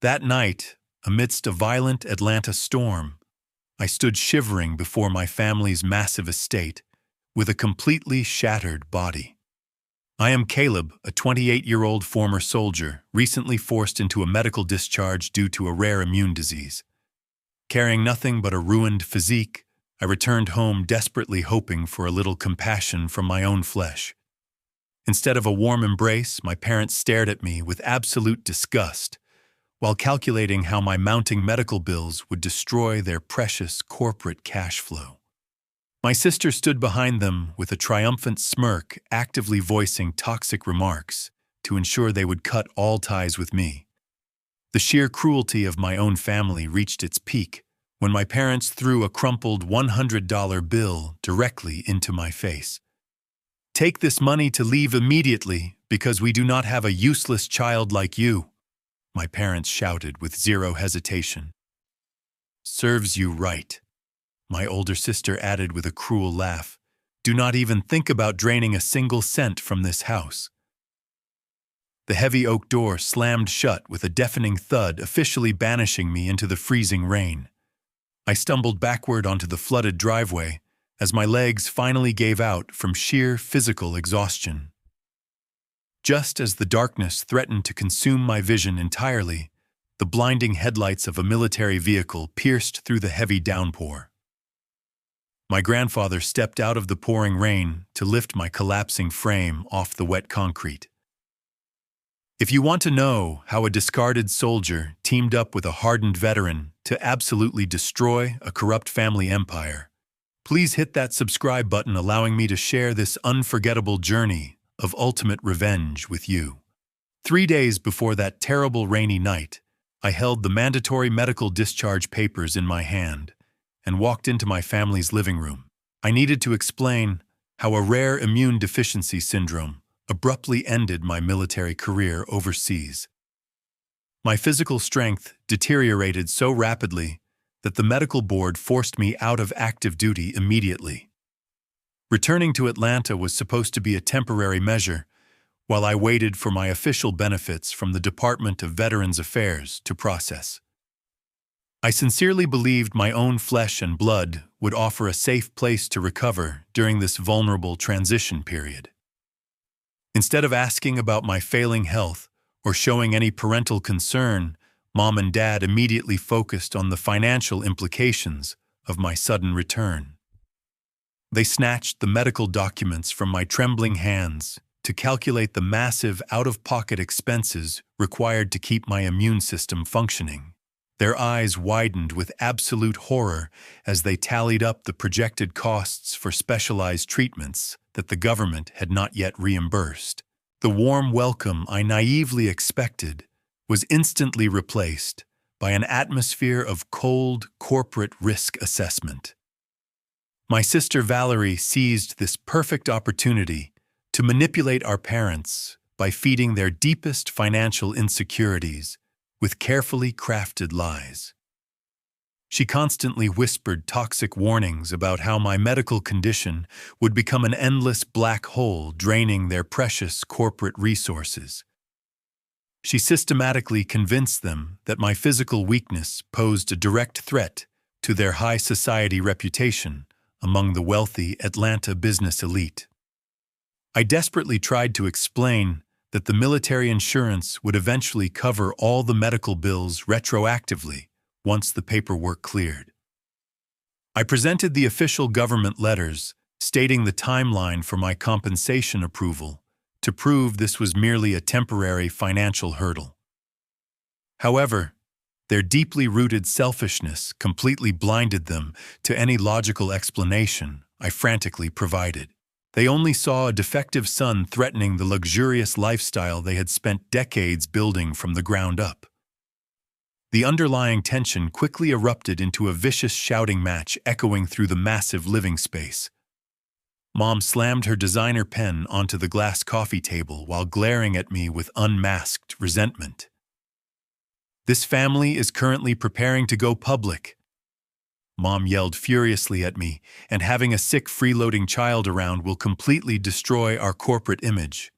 That night, amidst a violent Atlanta storm, I stood shivering before my family's massive estate, with a completely shattered body. I am Caleb, a 28-year-old former soldier, recently forced into a medical discharge due to a rare immune disease. Carrying nothing but a ruined physique, I returned home desperately hoping for a little compassion from my own flesh. Instead of a warm embrace, my parents stared at me with absolute disgust, while calculating how my mounting medical bills would destroy their precious corporate cash flow. My sister stood behind them with a triumphant smirk, actively voicing toxic remarks to ensure they would cut all ties with me. The sheer cruelty of my own family reached its peak when my parents threw a crumpled $100 bill directly into my face. "Take this money to leave immediately because we do not have a useless child like you," my parents shouted with zero hesitation. "Serves you right," my older sister added with a cruel laugh. "Do not even think about draining a single cent from this house." The heavy oak door slammed shut with a deafening thud, officially banishing me into the freezing rain. I stumbled backward onto the flooded driveway as my legs finally gave out from sheer physical exhaustion. Just as the darkness threatened to consume my vision entirely, the blinding headlights of a military vehicle pierced through the heavy downpour. My grandfather stepped out of the pouring rain to lift my collapsing frame off the wet concrete. If you want to know how a discarded soldier teamed up with a hardened veteran to absolutely destroy a corrupt family empire, please hit that subscribe button, allowing me to share this unforgettable journey of ultimate revenge with you. 3 days before that terrible rainy night, I held the mandatory medical discharge papers in my hand and walked into my family's living room. I needed to explain how a rare immune deficiency syndrome abruptly ended my military career overseas. My physical strength deteriorated so rapidly that the medical board forced me out of active duty immediately. Returning to Atlanta was supposed to be a temporary measure, while I waited for my official benefits from the Department of Veterans Affairs to process. I sincerely believed my own flesh and blood would offer a safe place to recover during this vulnerable transition period. Instead of asking about my failing health or showing any parental concern, Mom and Dad immediately focused on the financial implications of my sudden return. They snatched the medical documents from my trembling hands to calculate the massive out-of-pocket expenses required to keep my immune system functioning. Their eyes widened with absolute horror as they tallied up the projected costs for specialized treatments that the government had not yet reimbursed. The warm welcome I naively expected was instantly replaced by an atmosphere of cold corporate risk assessment. My sister Valerie seized this perfect opportunity to manipulate our parents by feeding their deepest financial insecurities with carefully crafted lies. She constantly whispered toxic warnings about how my medical condition would become an endless black hole draining their precious corporate resources. She systematically convinced them that my physical weakness posed a direct threat to their high society reputation among the wealthy Atlanta business elite. I desperately tried to explain that the military insurance would eventually cover all the medical bills retroactively once the paperwork cleared. I presented the official government letters stating the timeline for my compensation approval to prove this was merely a temporary financial hurdle. However, their deeply rooted selfishness completely blinded them to any logical explanation I frantically provided. They only saw a defective son threatening the luxurious lifestyle they had spent decades building from the ground up. The underlying tension quickly erupted into a vicious shouting match echoing through the massive living space. Mom slammed her designer pen onto the glass coffee table while glaring at me with unmasked resentment. "This family is currently preparing to go public," Mom yelled furiously at me, "and having a sick freeloading child around will completely destroy our corporate image."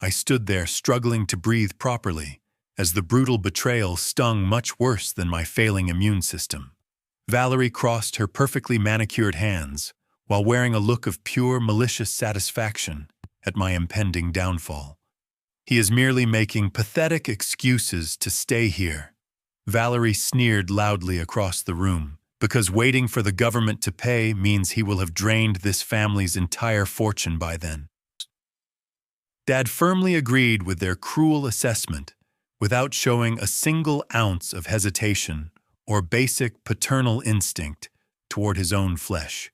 I stood there struggling to breathe properly as the brutal betrayal stung much worse than my failing immune system. Valerie crossed her perfectly manicured hands while wearing a look of pure malicious satisfaction at my impending downfall. "He is merely making pathetic excuses to stay here," Valerie sneered loudly across the room, "because waiting for the government to pay means he will have drained this family's entire fortune by then." Dad firmly agreed with their cruel assessment without showing a single ounce of hesitation or basic paternal instinct toward his own flesh.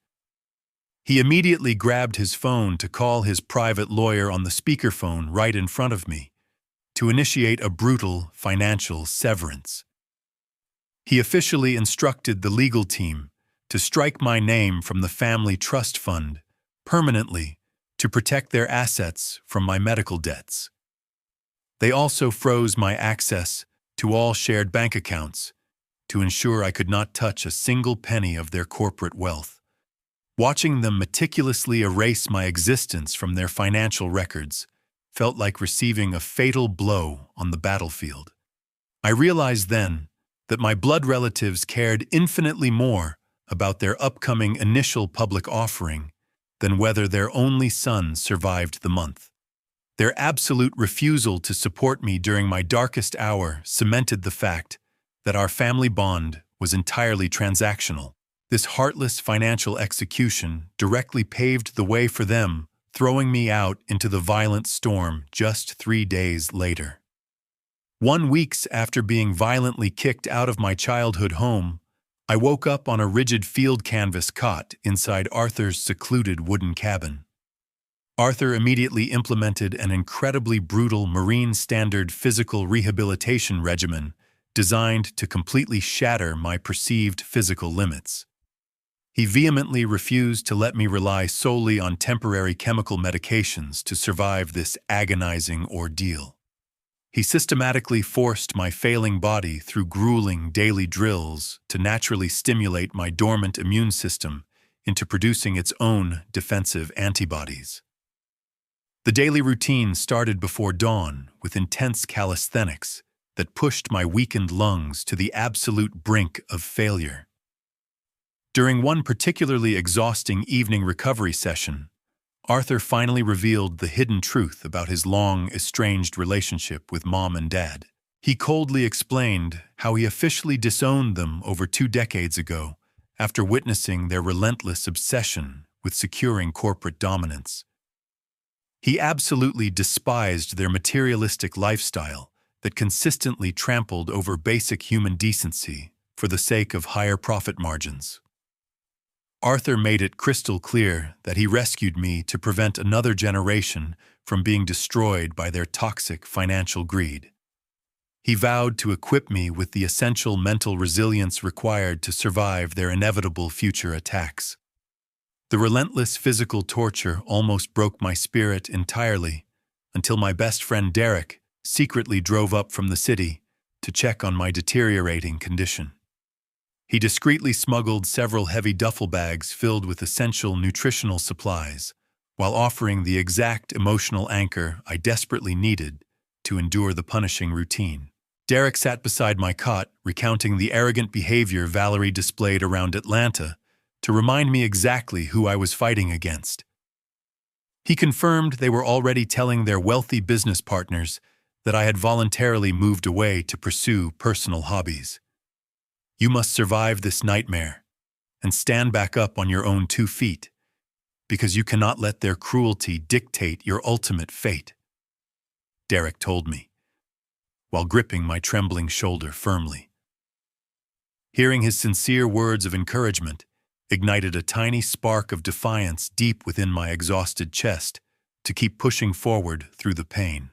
He immediately grabbed his phone to call his private lawyer on the speakerphone right in front of me to initiate a brutal financial severance. He officially instructed the legal team to strike my name from the family trust fund permanently to protect their assets from my medical debts. They also froze my access to all shared bank accounts to ensure I could not touch a single penny of their corporate wealth. Watching them meticulously erase my existence from their financial records felt like receiving a fatal blow on the battlefield. I realized then that my blood relatives cared infinitely more about their upcoming initial public offering than whether their only son survived the month. Their absolute refusal to support me during my darkest hour cemented the fact that our family bond was entirely transactional. This heartless financial execution directly paved the way for them, throwing me out into the violent storm just 3 days later. 1 week after being violently kicked out of my childhood home, I woke up on a rigid field canvas cot inside Arthur's secluded wooden cabin. Arthur immediately implemented an incredibly brutal Marine Standard physical rehabilitation regimen designed to completely shatter my perceived physical limits. He vehemently refused to let me rely solely on temporary chemical medications to survive this agonizing ordeal. He systematically forced my failing body through grueling daily drills to naturally stimulate my dormant immune system into producing its own defensive antibodies. The daily routine started before dawn with intense calisthenics that pushed my weakened lungs to the absolute brink of failure. During one particularly exhausting evening recovery session, Arthur finally revealed the hidden truth about his long, estranged relationship with Mom and Dad. He coldly explained how he officially disowned them over 2 decades ago after witnessing their relentless obsession with securing corporate dominance. He absolutely despised their materialistic lifestyle that consistently trampled over basic human decency for the sake of higher profit margins. Arthur made it crystal clear that he rescued me to prevent another generation from being destroyed by their toxic financial greed. He vowed to equip me with the essential mental resilience required to survive their inevitable future attacks. The relentless physical torture almost broke my spirit entirely until my best friend Derek secretly drove up from the city to check on my deteriorating condition. He discreetly smuggled several heavy duffel bags filled with essential nutritional supplies, while offering the exact emotional anchor I desperately needed to endure the punishing routine. Derek sat beside my cot, recounting the arrogant behavior Valerie displayed around Atlanta to remind me exactly who I was fighting against. He confirmed they were already telling their wealthy business partners that I had voluntarily moved away to pursue personal hobbies. "You must survive this nightmare and stand back up on your own 2 feet, because you cannot let their cruelty dictate your ultimate fate," Derek told me, while gripping my trembling shoulder firmly. Hearing his sincere words of encouragement ignited a tiny spark of defiance deep within my exhausted chest to keep pushing forward through the pain.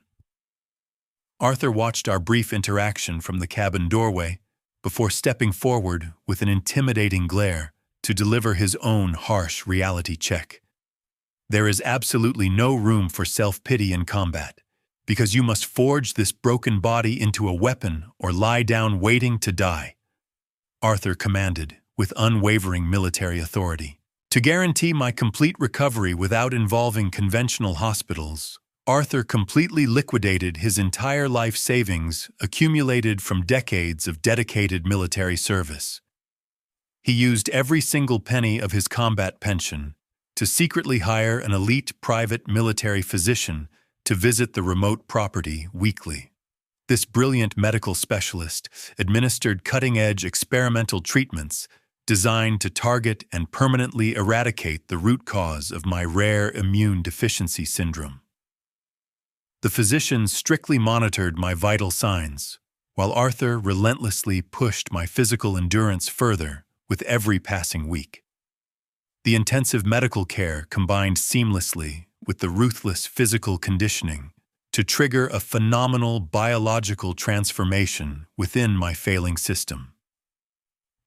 Arthur watched our brief interaction from the cabin doorway before stepping forward with an intimidating glare to deliver his own harsh reality check. "There is absolutely no room for self-pity in combat, because you must forge this broken body into a weapon or lie down waiting to die," Arthur commanded with unwavering military authority. To guarantee my complete recovery without involving conventional hospitals Arthur completely liquidated his entire life savings accumulated from decades of dedicated military service. He used every single penny of his combat pension to secretly hire an elite private military physician to visit the remote property weekly. This brilliant medical specialist administered cutting-edge experimental treatments designed to target and permanently eradicate the root cause of my rare immune deficiency syndrome. The physician strictly monitored my vital signs, while Arthur relentlessly pushed my physical endurance further with every passing week. The intensive medical care combined seamlessly with the ruthless physical conditioning to trigger a phenomenal biological transformation within my failing system.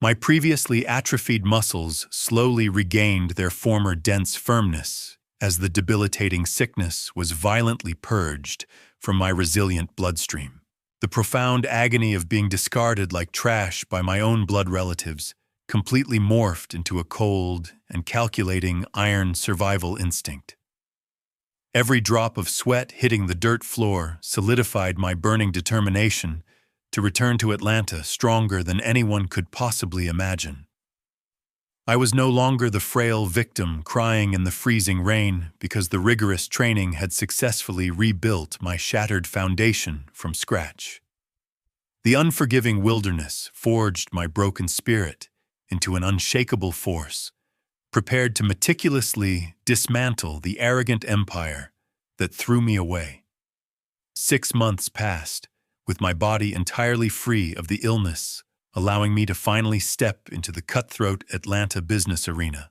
My previously atrophied muscles slowly regained their former dense firmness as the debilitating sickness was violently purged from my resilient bloodstream. The profound agony of being discarded like trash by my own blood relatives completely morphed into a cold and calculating iron survival instinct. Every drop of sweat hitting the dirt floor solidified my burning determination to return to Atlanta stronger than anyone could possibly imagine. I was no longer the frail victim crying in the freezing rain because the rigorous training had successfully rebuilt my shattered foundation from scratch. The unforgiving wilderness forged my broken spirit into an unshakable force, prepared to meticulously dismantle the arrogant empire that threw me away. 6 months passed, with my body entirely free of the illness, allowing me to finally step into the cutthroat Atlanta business arena.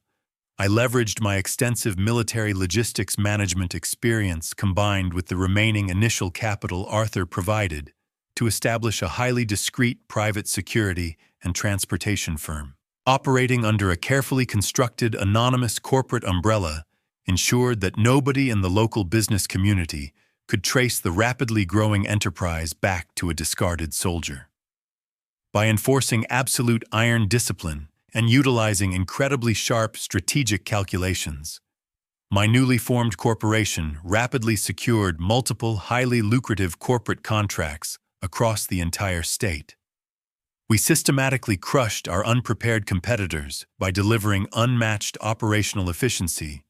I leveraged my extensive military logistics management experience combined with the remaining initial capital Arthur provided to establish a highly discreet private security and transportation firm. Operating under a carefully constructed anonymous corporate umbrella ensured that nobody in the local business community could trace the rapidly growing enterprise back to a discarded soldier. By enforcing absolute iron discipline and utilizing incredibly sharp strategic calculations, my newly formed corporation rapidly secured multiple highly lucrative corporate contracts across the entire state. We systematically crushed our unprepared competitors by delivering unmatched operational efficiency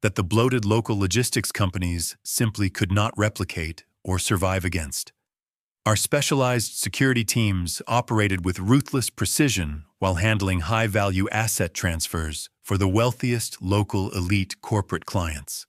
that the bloated local logistics companies simply could not replicate or survive against. Our specialized security teams operated with ruthless precision while handling high-value asset transfers for the wealthiest local elite corporate clients.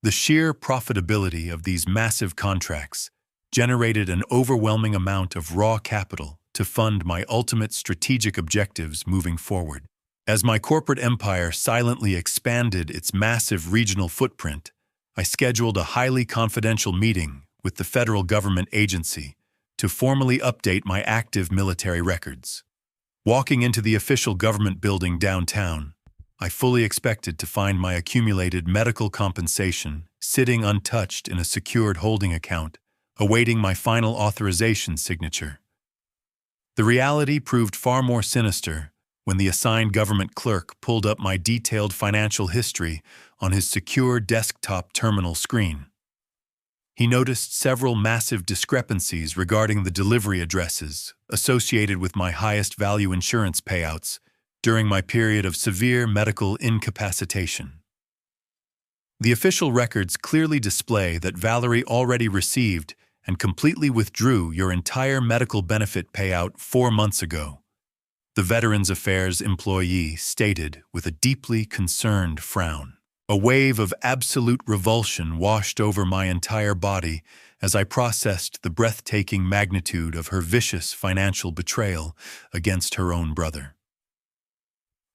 The sheer profitability of these massive contracts generated an overwhelming amount of raw capital to fund my ultimate strategic objectives moving forward. As my corporate empire silently expanded its massive regional footprint, I scheduled a highly confidential meeting with the federal government agency to formally update my active military records. Walking into the official government building downtown, I fully expected to find my accumulated medical compensation sitting untouched in a secured holding account, awaiting my final authorization signature. The reality proved far more sinister when the assigned government clerk pulled up my detailed financial history on his secure desktop terminal screen. He noticed several massive discrepancies regarding the delivery addresses associated with my highest value insurance payouts during my period of severe medical incapacitation. The official records clearly display that Valerie already received and completely withdrew your entire medical benefit payout 4 months ago, the Veterans Affairs employee stated with a deeply concerned frown. A wave of absolute revulsion washed over my entire body as I processed the breathtaking magnitude of her vicious financial betrayal against her own brother.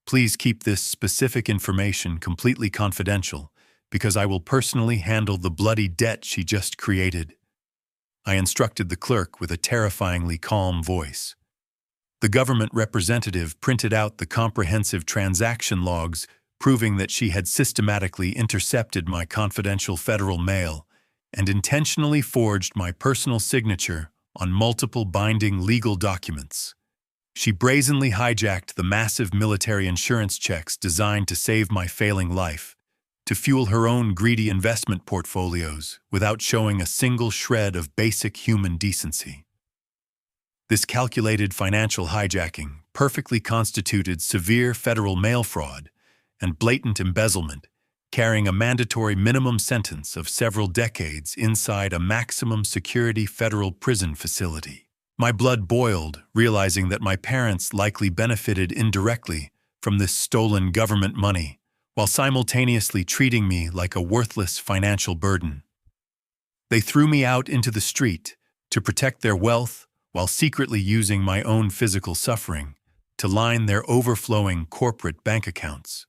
Please keep this specific information completely confidential, because I will personally handle the bloody debt she just created, I instructed the clerk with a terrifyingly calm voice. The government representative printed out the comprehensive transaction logs proving that she had systematically intercepted my confidential federal mail and intentionally forged my personal signature on multiple binding legal documents. She brazenly hijacked the massive military insurance checks designed to save my failing life, to fuel her own greedy investment portfolios without showing a single shred of basic human decency. This calculated financial hijacking perfectly constituted severe federal mail fraud and blatant embezzlement, carrying a mandatory minimum sentence of several decades inside a maximum security federal prison facility. My blood boiled, realizing that my parents likely benefited indirectly from this stolen government money, while simultaneously treating me like a worthless financial burden. They threw me out into the street to protect their wealth while secretly using my own physical suffering to line their overflowing corporate bank accounts.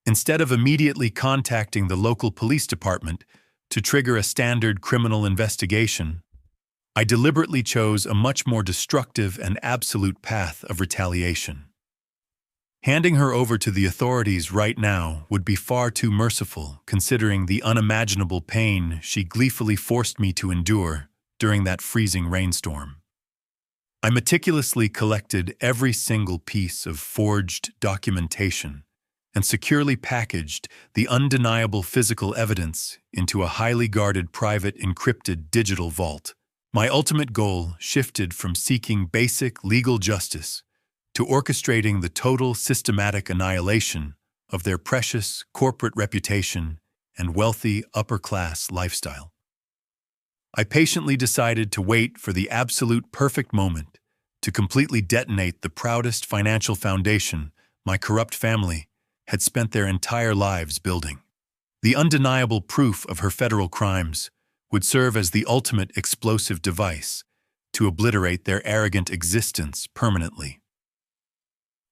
Instead of immediately contacting the local police department to trigger a standard criminal investigation, I deliberately chose a much more destructive and absolute path of retaliation. Handing her over to the authorities right now would be far too merciful, considering the unimaginable pain she gleefully forced me to endure during that freezing rainstorm. I meticulously collected every single piece of forged documentation and securely packaged the undeniable physical evidence into a highly guarded private encrypted digital vault. My ultimate goal shifted from seeking basic legal justice to orchestrating the total systematic annihilation of their precious corporate reputation and wealthy upper-class lifestyle. I patiently decided to wait for the absolute perfect moment to completely detonate the proudest financial foundation my corrupt family had spent their entire lives building. The undeniable proof of her federal crimes would serve as the ultimate explosive device to obliterate their arrogant existence permanently.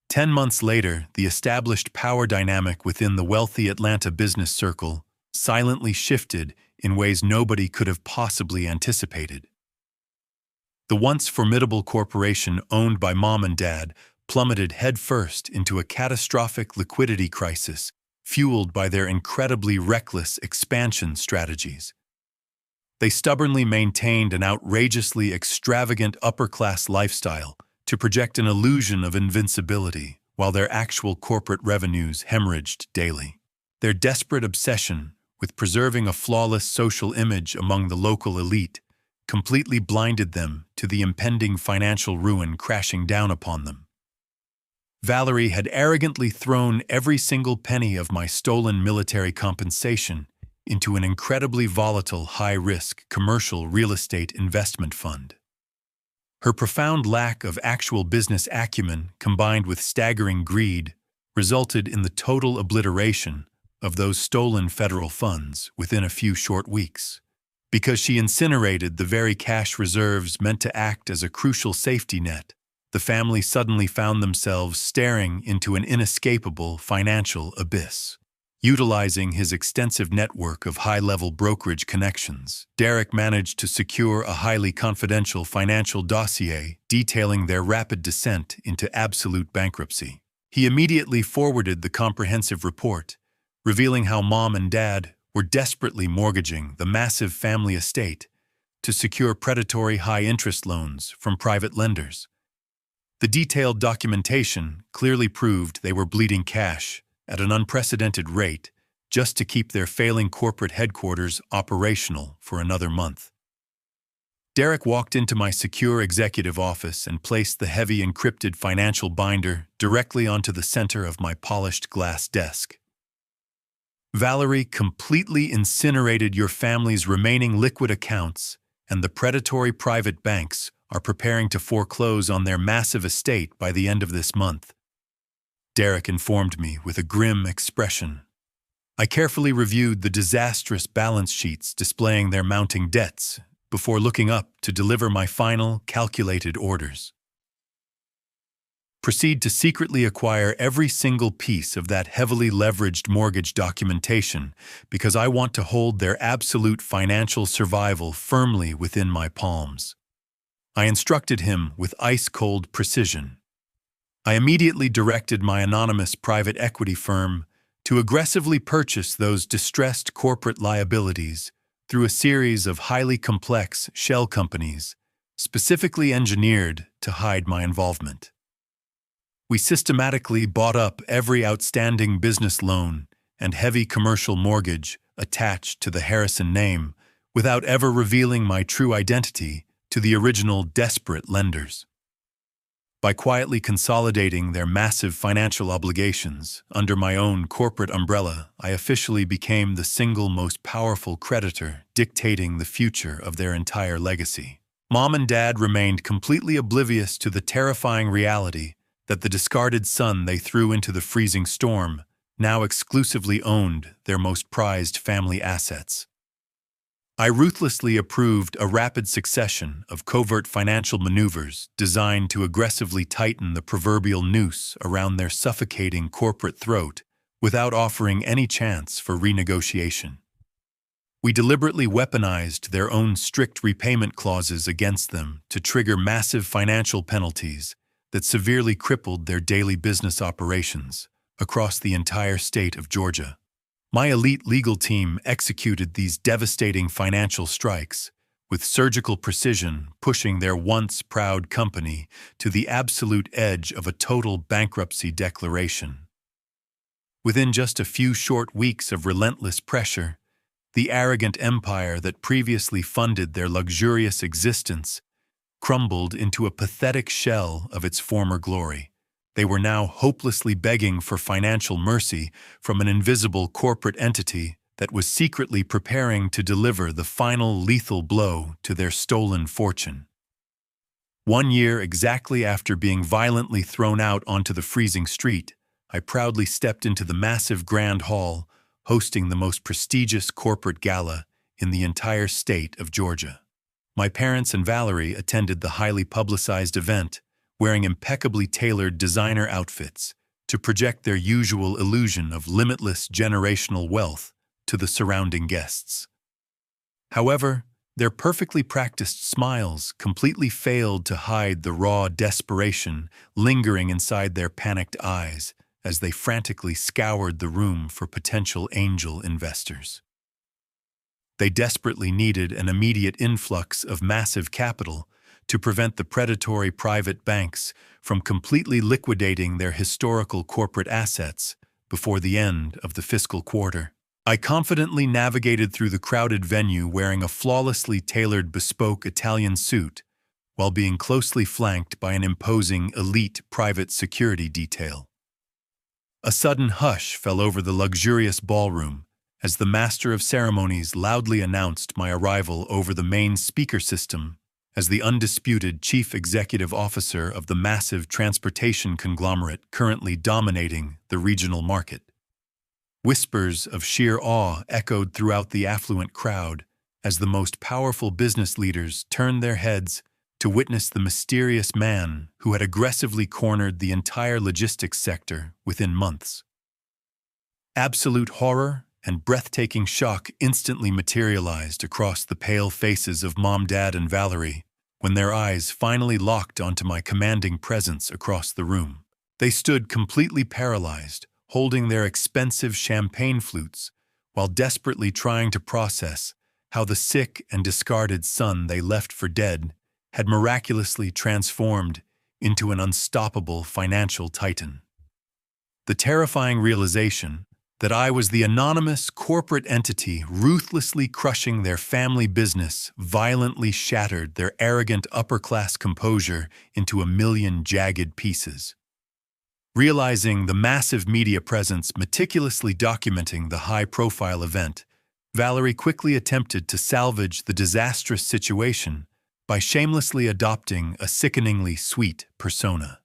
10 months later, the established power dynamic within the wealthy Atlanta business circle silently shifted in ways nobody could have possibly anticipated. The once formidable corporation owned by Mom and Dad plummeted headfirst into a catastrophic liquidity crisis fueled by their incredibly reckless expansion strategies. They stubbornly maintained an outrageously extravagant upper-class lifestyle to project an illusion of invincibility, while their actual corporate revenues hemorrhaged daily. Their desperate obsession with preserving a flawless social image among the local elite completely blinded them to the impending financial ruin crashing down upon them. Valerie had arrogantly thrown every single penny of my stolen military compensation into an incredibly volatile, high-risk commercial real estate investment fund. Her profound lack of actual business acumen, combined with staggering greed, resulted in the total obliteration of those stolen federal funds within a few short weeks. Because she incinerated the very cash reserves meant to act as a crucial safety net, the family suddenly found themselves staring into an inescapable financial abyss. Utilizing his extensive network of high-level brokerage connections, Derek managed to secure a highly confidential financial dossier detailing their rapid descent into absolute bankruptcy. He immediately forwarded the comprehensive report, revealing how Mom and Dad were desperately mortgaging the massive family estate to secure predatory high-interest loans from private lenders. The detailed documentation clearly proved they were bleeding cash at an unprecedented rate just to keep their failing corporate headquarters operational for another month. Derek walked into my secure executive office and placed the heavy encrypted financial binder directly onto the center of my polished glass desk. Valerie completely incinerated your family's remaining liquid accounts, and the predatory private banks are preparing to foreclose on their massive estate by the end of this month. Derek informed me with a grim expression. I carefully reviewed the disastrous balance sheets displaying their mounting debts before looking up to deliver my final, calculated orders. Proceed to secretly acquire every single piece of that heavily leveraged mortgage documentation because I want to hold their absolute financial survival firmly within my palms. I instructed him with ice-cold precision. I immediately directed my anonymous private equity firm to aggressively purchase those distressed corporate liabilities through a series of highly complex shell companies specifically engineered to hide my involvement. We systematically bought up every outstanding business loan and heavy commercial mortgage attached to the Harrison name without ever revealing my true identity to the original desperate lenders. By quietly consolidating their massive financial obligations under my own corporate umbrella, I officially became the single most powerful creditor dictating the future of their entire legacy. Mom and Dad remained completely oblivious to the terrifying reality that the discarded son they threw into the freezing storm now exclusively owned their most prized family assets. I ruthlessly approved a rapid succession of covert financial maneuvers designed to aggressively tighten the proverbial noose around their suffocating corporate throat without offering any chance for renegotiation. We deliberately weaponized their own strict repayment clauses against them to trigger massive financial penalties that severely crippled their daily business operations across the entire state of Georgia. My elite legal team executed these devastating financial strikes with surgical precision, pushing their once proud company to the absolute edge of a total bankruptcy declaration. Within just a few short weeks of relentless pressure, the arrogant empire that previously funded their luxurious existence crumbled into a pathetic shell of its former glory. They were now hopelessly begging for financial mercy from an invisible corporate entity that was secretly preparing to deliver the final lethal blow to their stolen fortune. 1 year exactly after being violently thrown out onto the freezing street, I proudly stepped into the massive Grand Hall, hosting the most prestigious corporate gala in the entire state of Georgia. My parents and Valerie attended the highly publicized event, wearing impeccably tailored designer outfits to project their usual illusion of limitless generational wealth to the surrounding guests. However, their perfectly practiced smiles completely failed to hide the raw desperation lingering inside their panicked eyes as they frantically scoured the room for potential angel investors. They desperately needed an immediate influx of massive capital to prevent the predatory private banks from completely liquidating their historical corporate assets before the end of the fiscal quarter. I confidently navigated through the crowded venue wearing a flawlessly tailored bespoke Italian suit while being closely flanked by an imposing elite private security detail. A sudden hush fell over the luxurious ballroom as the master of ceremonies loudly announced my arrival over the main speaker system as the undisputed chief executive officer of the massive transportation conglomerate currently dominating the regional market. Whispers of sheer awe echoed throughout the affluent crowd as the most powerful business leaders turned their heads to witness the mysterious man who had aggressively cornered the entire logistics sector within months. Absolute horror and breathtaking shock instantly materialized across the pale faces of Mom, Dad, and Valerie when their eyes finally locked onto my commanding presence across the room. They stood completely paralyzed, holding their expensive champagne flutes while desperately trying to process how the sick and discarded son they left for dead had miraculously transformed into an unstoppable financial titan. The terrifying realization that I was the anonymous corporate entity ruthlessly crushing their family business violently shattered their arrogant upper-class composure into a million jagged pieces. Realizing the massive media presence meticulously documenting the high-profile event, Valerie quickly attempted to salvage the disastrous situation by shamelessly adopting a sickeningly sweet persona.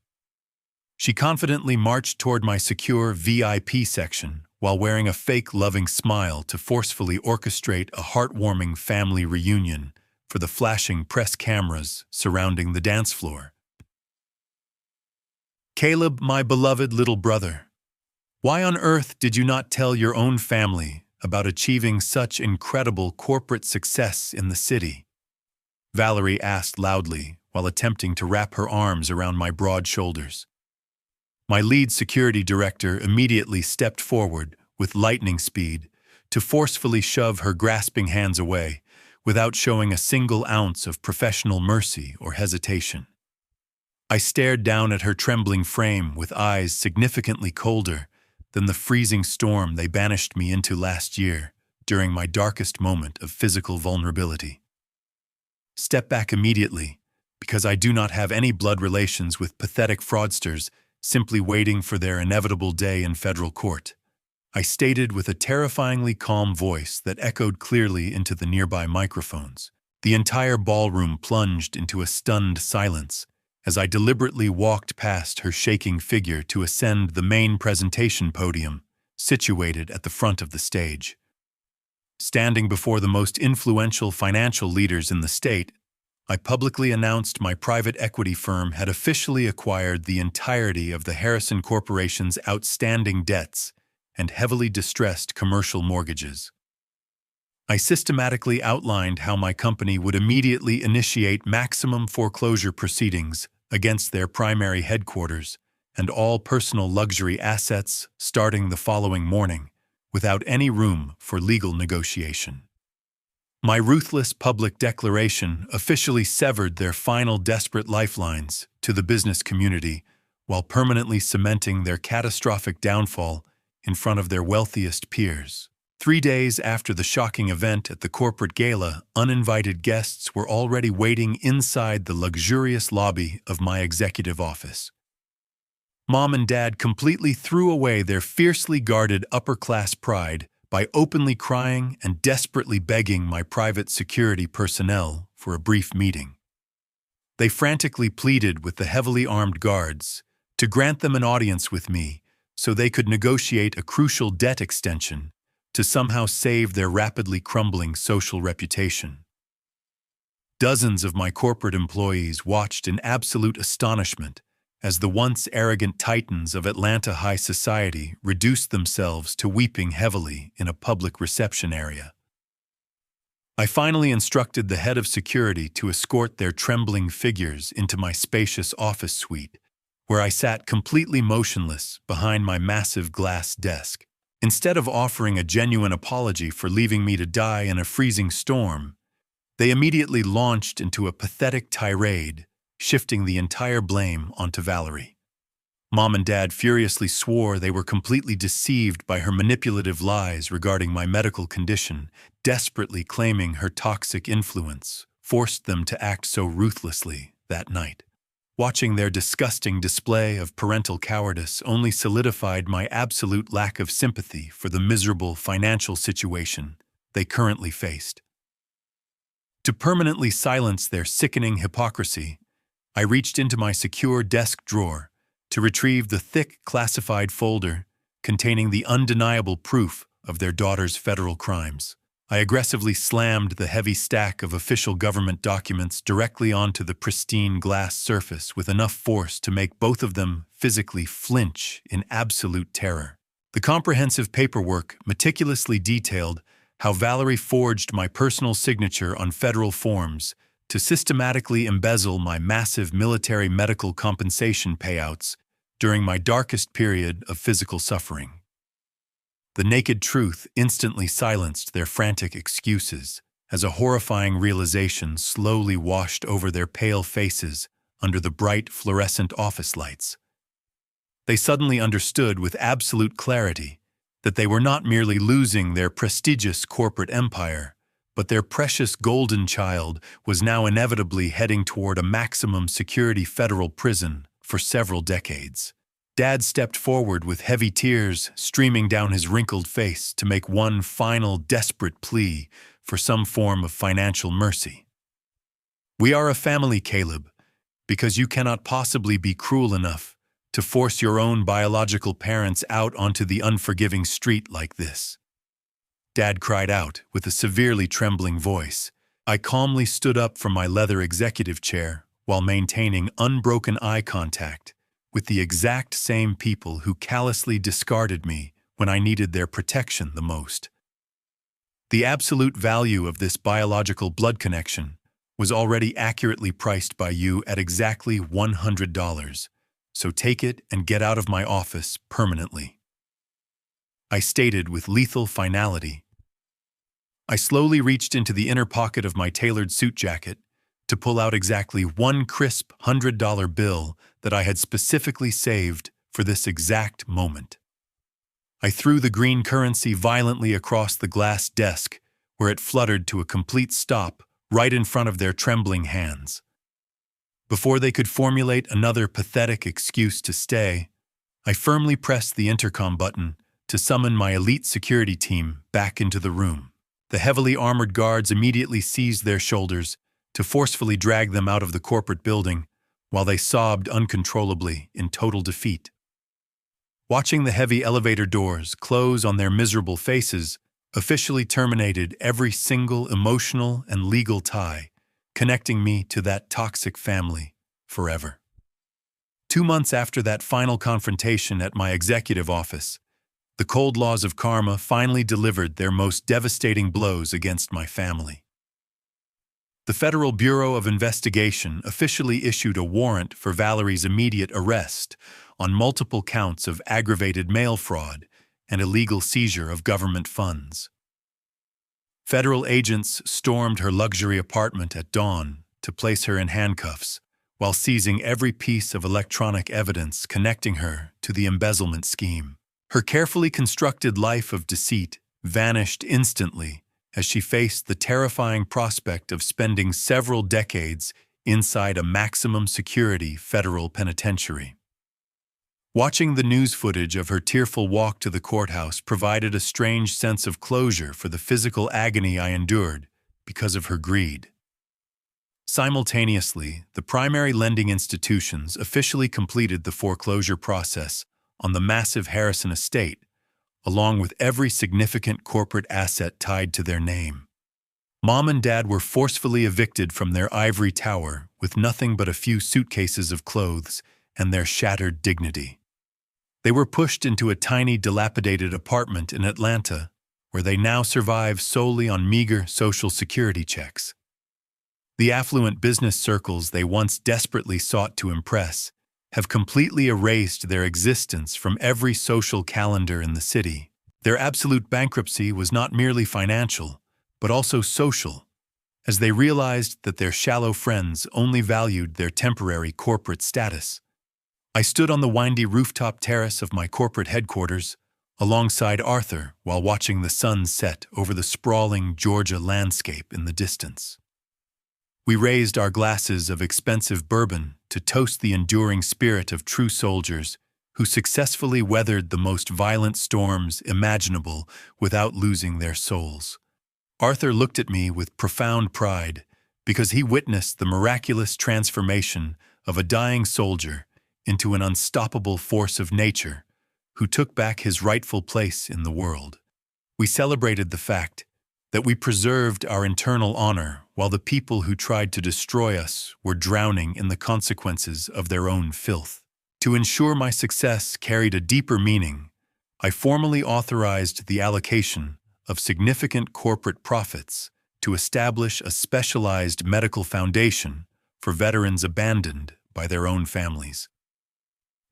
She confidently marched toward my secure VIP section while wearing a fake loving smile to forcefully orchestrate a heartwarming family reunion for the flashing press cameras surrounding the dance floor. Caleb, my beloved little brother, why on earth did you not tell your own family about achieving such incredible corporate success in the city? Valerie asked loudly while attempting to wrap her arms around my broad shoulders. My lead security director immediately stepped forward with lightning speed to forcefully shove her grasping hands away without showing a single ounce of professional mercy or hesitation. I stared down at her trembling frame with eyes significantly colder than the freezing storm they banished me into last year during my darkest moment of physical vulnerability. Step back immediately, because I do not have any blood relations with pathetic fraudsters simply waiting for their inevitable day in federal court, I stated with a terrifyingly calm voice that echoed clearly into the nearby microphones. The entire ballroom plunged into a stunned silence as I deliberately walked past her shaking figure to ascend the main presentation podium, situated at the front of the stage. Standing before the most influential financial leaders in the state, I publicly announced my private equity firm had officially acquired the entirety of the Harrison Corporation's outstanding debts and heavily distressed commercial mortgages. I systematically outlined how my company would immediately initiate maximum foreclosure proceedings against their primary headquarters and all personal luxury assets starting the following morning, without any room for legal negotiation. My ruthless public declaration officially severed their final desperate lifelines to the business community while permanently cementing their catastrophic downfall in front of their wealthiest peers. 3 days after the shocking event at the corporate gala, uninvited guests were already waiting inside the luxurious lobby of my executive office. Mom and Dad completely threw away their fiercely guarded upper-class pride by openly crying and desperately begging my private security personnel for a brief meeting. They frantically pleaded with the heavily armed guards to grant them an audience with me so they could negotiate a crucial debt extension to somehow save their rapidly crumbling social reputation. Dozens of my corporate employees watched in absolute astonishment as the once arrogant titans of Atlanta high society reduced themselves to weeping heavily in a public reception area. I finally instructed the head of security to escort their trembling figures into my spacious office suite, where I sat completely motionless behind my massive glass desk. Instead of offering a genuine apology for leaving me to die in a freezing storm, they immediately launched into a pathetic tirade, shifting the entire blame onto Valerie. Mom and Dad furiously swore they were completely deceived by her manipulative lies regarding my medical condition, desperately claiming her toxic influence forced them to act so ruthlessly that night. Watching their disgusting display of parental cowardice only solidified my absolute lack of sympathy for the miserable financial situation they currently faced. To permanently silence their sickening hypocrisy, I reached into my secure desk drawer to retrieve the thick classified folder containing the undeniable proof of their daughter's federal crimes. I aggressively slammed the heavy stack of official government documents directly onto the pristine glass surface with enough force to make both of them physically flinch in absolute terror. The comprehensive paperwork meticulously detailed how Valerie forged my personal signature on federal forms to systematically embezzle my massive military medical compensation payouts during my darkest period of physical suffering. The naked truth instantly silenced their frantic excuses as a horrifying realization slowly washed over their pale faces under the bright fluorescent office lights. They suddenly understood with absolute clarity that they were not merely losing their prestigious corporate empire, but their precious golden child was now inevitably heading toward a maximum security federal prison for several decades. Dad stepped forward with heavy tears streaming down his wrinkled face to make one final desperate plea for some form of financial mercy. "We are a family, Caleb, because you cannot possibly be cruel enough to force your own biological parents out onto the unforgiving street like this," Dad cried out with a severely trembling voice. I calmly stood up from my leather executive chair while maintaining unbroken eye contact with the exact same people who callously discarded me when I needed their protection the most. The absolute value of this biological blood connection was already accurately priced by you at exactly $100, so take it and get out of my office permanently, I stated with lethal finality. I slowly reached into the inner pocket of my tailored suit jacket to pull out exactly one crisp $100 bill that I had specifically saved for this exact moment. I threw the green currency violently across the glass desk, where it fluttered to a complete stop right in front of their trembling hands. Before they could formulate another pathetic excuse to stay, I firmly pressed the intercom button to summon my elite security team back into the room. The heavily armored guards immediately seized their shoulders to forcefully drag them out of the corporate building while they sobbed uncontrollably in total defeat. Watching the heavy elevator doors close on their miserable faces officially terminated every single emotional and legal tie connecting me to that toxic family forever. 2 months after that final confrontation at my executive office, the cold laws of karma finally delivered their most devastating blows against my family. The Federal Bureau of Investigation officially issued a warrant for Valerie's immediate arrest on multiple counts of aggravated mail fraud and illegal seizure of government funds. Federal agents stormed her luxury apartment at dawn to place her in handcuffs, while seizing every piece of electronic evidence connecting her to the embezzlement scheme. Her carefully constructed life of deceit vanished instantly as she faced the terrifying prospect of spending several decades inside a maximum security federal penitentiary. Watching the news footage of her tearful walk to the courthouse provided a strange sense of closure for the physical agony I endured because of her greed. Simultaneously, the primary lending institutions officially completed the foreclosure process on the massive Harrison estate, along with every significant corporate asset tied to their name. Mom and Dad were forcefully evicted from their ivory tower with nothing but a few suitcases of clothes and their shattered dignity. They were pushed into a tiny, dilapidated apartment in Atlanta, where they now survive solely on meager Social Security checks. The affluent business circles they once desperately sought to impress have completely erased their existence from every social calendar in the city. Their absolute bankruptcy was not merely financial, but also social, as they realized that their shallow friends only valued their temporary corporate status. I stood on the windy rooftop terrace of my corporate headquarters, alongside Arthur while watching the sun set over the sprawling Georgia landscape in the distance. We raised our glasses of expensive bourbon to toast the enduring spirit of true soldiers who successfully weathered the most violent storms imaginable without losing their souls. Arthur looked at me with profound pride because he witnessed the miraculous transformation of a dying soldier into an unstoppable force of nature who took back his rightful place in the world. We celebrated the fact that we preserved our internal honor while the people who tried to destroy us were drowning in the consequences of their own filth. To ensure my success carried a deeper meaning, I formally authorized the allocation of significant corporate profits to establish a specialized medical foundation for veterans abandoned by their own families.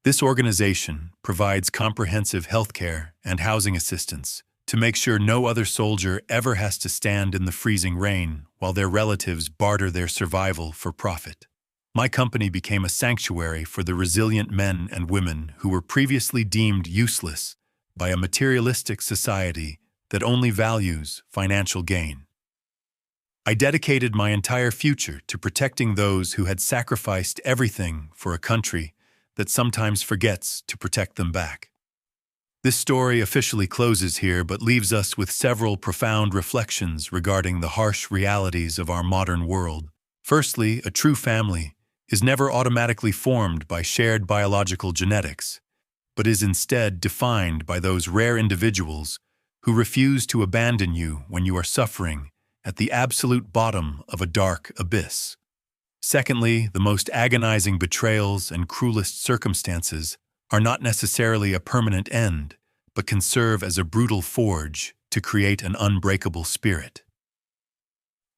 This organization provides comprehensive healthcare and housing assistance to make sure no other soldier ever has to stand in the freezing rain while their relatives barter their survival for profit. My company became a sanctuary for the resilient men and women who were previously deemed useless by a materialistic society that only values financial gain. I dedicated my entire future to protecting those who had sacrificed everything for a country that sometimes forgets to protect them back. This story officially closes here, but leaves us with several profound reflections regarding the harsh realities of our modern world. Firstly, a true family is never automatically formed by shared biological genetics, but is instead defined by those rare individuals who refuse to abandon you when you are suffering at the absolute bottom of a dark abyss. Secondly, the most agonizing betrayals and cruelest circumstances are not necessarily a permanent end, but can serve as a brutal forge to create an unbreakable spirit.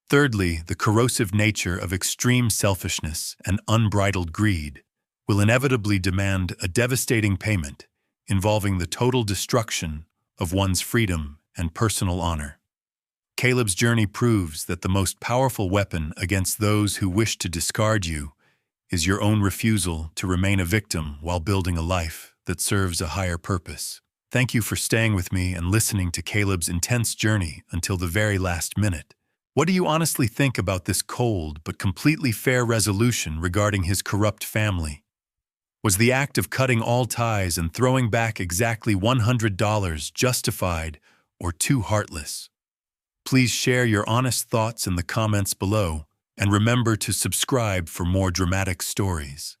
Thirdly, the corrosive nature of extreme selfishness and unbridled greed will inevitably demand a devastating payment involving the total destruction of one's freedom and personal honor. Caleb's journey proves that the most powerful weapon against those who wish to discard you is your own refusal to remain a victim while building a life that serves a higher purpose. Thank you for staying with me and listening to Caleb's intense journey until the very last minute. What do you honestly think about this cold but completely fair resolution regarding his corrupt family? Was the act of cutting all ties and throwing back exactly $100 justified or too heartless? Please share your honest thoughts in the comments below, and remember to subscribe for more dramatic stories.